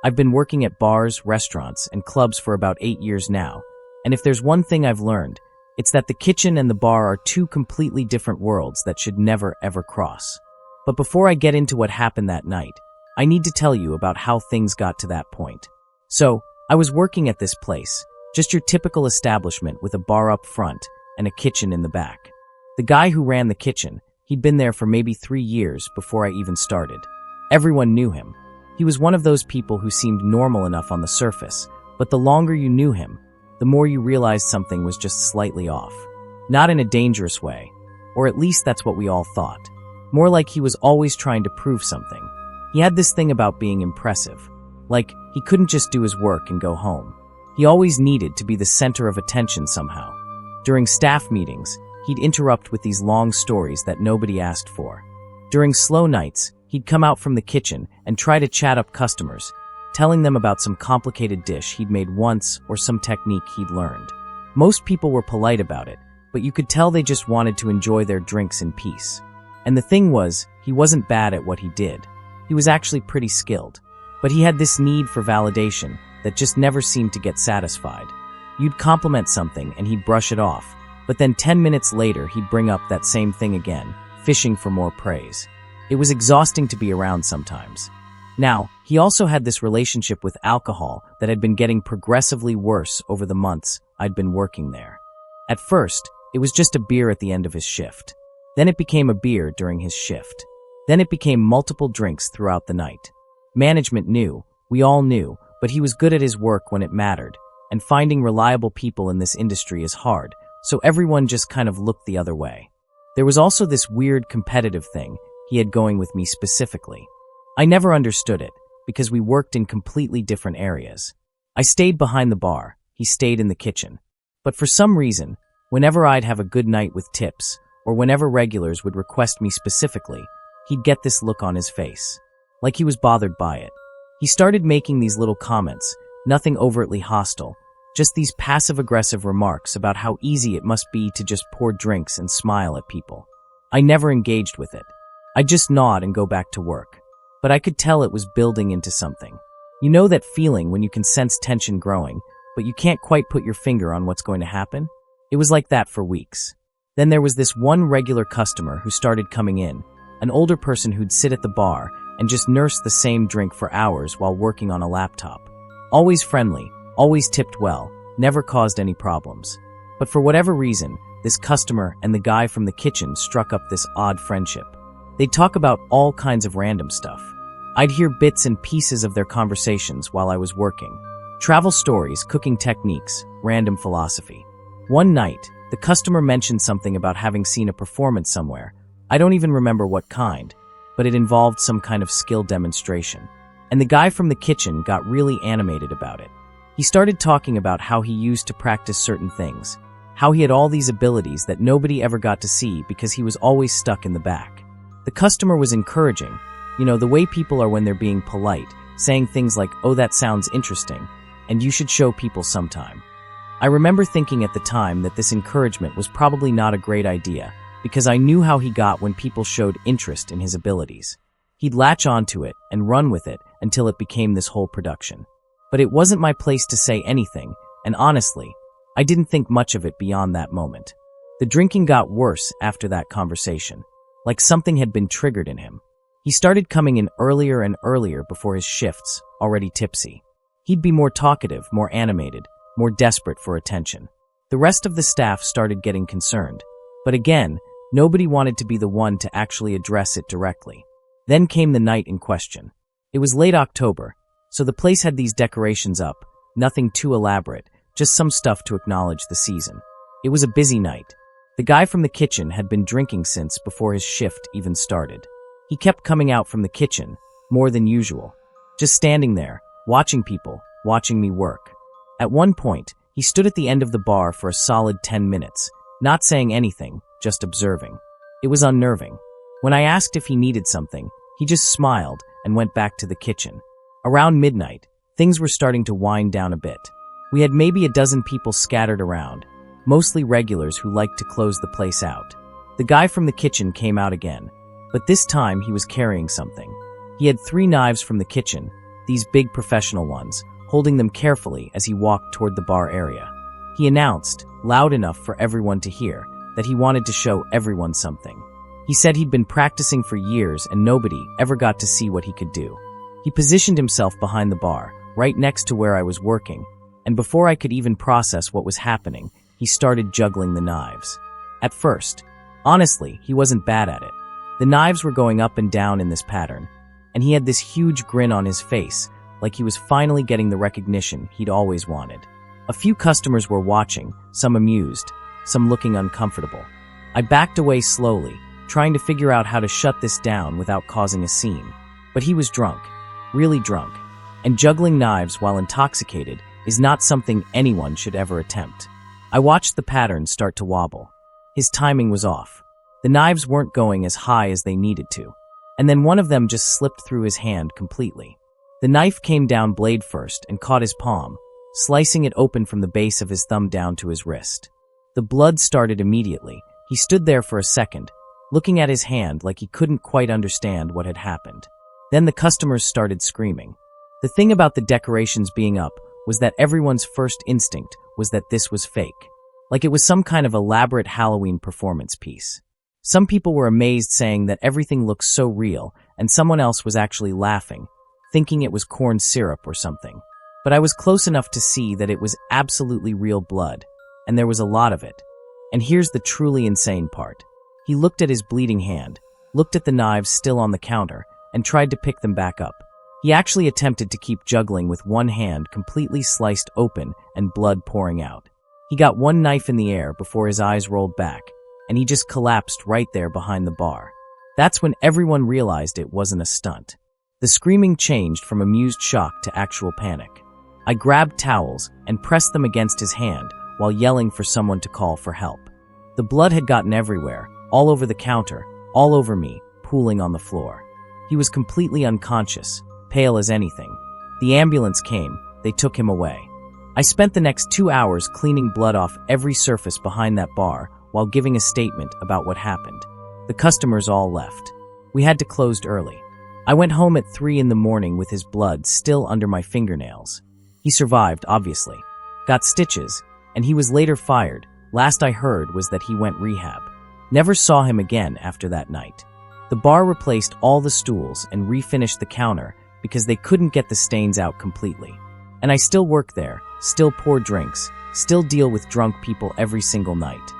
I've been working at bars, restaurants, and clubs for about 8 years now, and if there's one thing I've learned, it's that the kitchen and the bar are two completely different worlds that should never ever cross. But before I get into what happened that night, I need to tell you about how things got to that point. So, I was working at this place, just your typical establishment with a bar up front and a kitchen in the back. The guy who ran the kitchen, he'd been there for maybe 3 years before I even started. Everyone knew him. He was one of those people who seemed normal enough on the surface, but the longer you knew him, the more you realized something was just slightly off. Not in a dangerous way, or at least that's what we all thought. More like he was always trying to prove something. He had this thing about being impressive. Like, he couldn't just do his work and go home. He always needed to be the center of attention somehow. During staff meetings, he'd interrupt with these long stories that nobody asked for. During slow nights, he'd come out from the kitchen and try to chat up customers, telling them about some complicated dish he'd made once or some technique he'd learned. Most people were polite about it, but you could tell they just wanted to enjoy their drinks in peace. And the thing was, he wasn't bad at what he did. He was actually pretty skilled. But he had this need for validation that just never seemed to get satisfied. You'd compliment something and he'd brush it off, but then 10 minutes later he'd bring up that same thing again, fishing for more praise. It was exhausting to be around sometimes. Now, he also had this relationship with alcohol that had been getting progressively worse over the months I'd been working there. At first, it was just a beer at the end of his shift. Then it became a beer during his shift. Then it became multiple drinks throughout the night. Management knew, we all knew, but he was good at his work when it mattered, and finding reliable people in this industry is hard, so everyone just kind of looked the other way. There was also this weird competitive thing he had going with me specifically. I never understood it, because we worked in completely different areas. I stayed behind the bar, he stayed in the kitchen. But for some reason, whenever I'd have a good night with tips, or whenever regulars would request me specifically, he'd get this look on his face. Like he was bothered by it. He started making these little comments, nothing overtly hostile, just these passive-aggressive remarks about how easy it must be to just pour drinks and smile at people. I never engaged with it. I'd just nod and go back to work. But I could tell it was building into something. You know that feeling when you can sense tension growing, but you can't quite put your finger on what's going to happen? It was like that for weeks. Then there was this one regular customer who started coming in, an older person who'd sit at the bar and just nurse the same drink for hours while working on a laptop. Always friendly, always tipped well, never caused any problems. But for whatever reason, this customer and the guy from the kitchen struck up this odd friendship. They'd talk about all kinds of random stuff. I'd hear bits and pieces of their conversations while I was working. Travel stories, cooking techniques, random philosophy. One night, the customer mentioned something about having seen a performance somewhere. I don't even remember what kind, but it involved some kind of skill demonstration. And the guy from the kitchen got really animated about it. He started talking about how he used to practice certain things, how he had all these abilities that nobody ever got to see because he was always stuck in the back. The customer was encouraging, the way people are when they're being polite, saying things like, "Oh, that sounds interesting, and you should show people sometime." I remember thinking at the time that this encouragement was probably not a great idea, because I knew how he got when people showed interest in his abilities. He'd latch onto it and run with it until it became this whole production. But it wasn't my place to say anything, and honestly, I didn't think much of it beyond that moment. The drinking got worse after that conversation, like something had been triggered in him. He started coming in earlier and earlier before his shifts, already tipsy. He'd be more talkative, more animated, more desperate for attention. The rest of the staff started getting concerned. But again, nobody wanted to be the one to actually address it directly. Then came the night in question. It was late October, so the place had these decorations up, nothing too elaborate, just some stuff to acknowledge the season. It was a busy night. The guy from the kitchen had been drinking since before his shift even started. He kept coming out from the kitchen, more than usual, just standing there, watching people, watching me work. At one point, he stood at the end of the bar for a solid 10 minutes, not saying anything, just observing. It was unnerving. When I asked if he needed something, he just smiled and went back to the kitchen. Around midnight, things were starting to wind down a bit. We had maybe a dozen people scattered around, mostly regulars who liked to close the place out. The guy from the kitchen came out again, but this time he was carrying something. He had 3 knives from the kitchen, these big professional ones, holding them carefully as he walked toward the bar area. He announced, loud enough for everyone to hear, that he wanted to show everyone something. He said he'd been practicing for years and nobody ever got to see what he could do. He positioned himself behind the bar, right next to where I was working, and before I could even process what was happening, he started juggling the knives. At first, honestly, he wasn't bad at it. The knives were going up and down in this pattern, and he had this huge grin on his face, like he was finally getting the recognition he'd always wanted. A few customers were watching, some amused, some looking uncomfortable. I backed away slowly, trying to figure out how to shut this down without causing a scene. But he was drunk, really drunk, and juggling knives while intoxicated is not something anyone should ever attempt. I watched the pattern start to wobble. His timing was off. The knives weren't going as high as they needed to, and then one of them just slipped through his hand completely. The knife came down blade first and caught his palm, slicing it open from the base of his thumb down to his wrist. The blood started immediately. He stood there for a second, looking at his hand like he couldn't quite understand what had happened. Then the customers started screaming. The thing about the decorations being up was that everyone's first instinct was that this was fake, like it was some kind of elaborate Halloween performance piece. Some people were amazed, saying that everything looked so real, and someone else was actually laughing, thinking it was corn syrup or something. But I was close enough to see that it was absolutely real blood, and there was a lot of it. And here's the truly insane part. He looked at his bleeding hand, looked at the knives still on the counter, and tried to pick them back up. He actually attempted to keep juggling with one hand completely sliced open and blood pouring out. He got one knife in the air before his eyes rolled back, and he just collapsed right there behind the bar. That's when everyone realized it wasn't a stunt. The screaming changed from amused shock to actual panic. I grabbed towels and pressed them against his hand while yelling for someone to call for help. The blood had gotten everywhere, all over the counter, all over me, pooling on the floor. He was completely unconscious, pale as anything. The ambulance came, they took him away. I spent the next 2 hours cleaning blood off every surface behind that bar while giving a statement about what happened. The customers all left. We had to close early. I went home at 3 in the morning with his blood still under my fingernails. He survived, obviously. Got stitches, and he was later fired. Last I heard was that he went rehab. Never saw him again after that night. The bar replaced all the stools and refinished the counter because they couldn't get the stains out completely. And I still work there, still pour drinks, still deal with drunk people every single night.